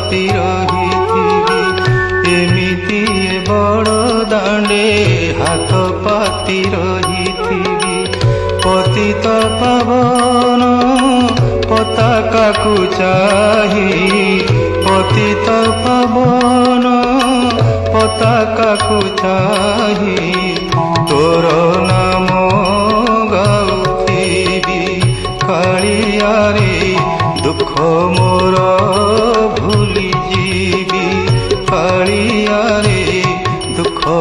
ପାତି ରହିଥିବି ଏମିତି ବଡ଼ ଦାଣ୍ଡେ ହାତ ପାତି ରହିଥିବି ପତିତ ପାବନ ପତାକାକୁ ଚାହିଁ ପତିତ ପାବନ ପତାକାକୁ ଚାହିଁ ତୋର ନାମ ଗାଉଥିବି କାଳିଆରେ ଦୁଃଖ ମୋର ଭୁଲି ଯିବି କାଳିଆରେ ଦୁଃଖ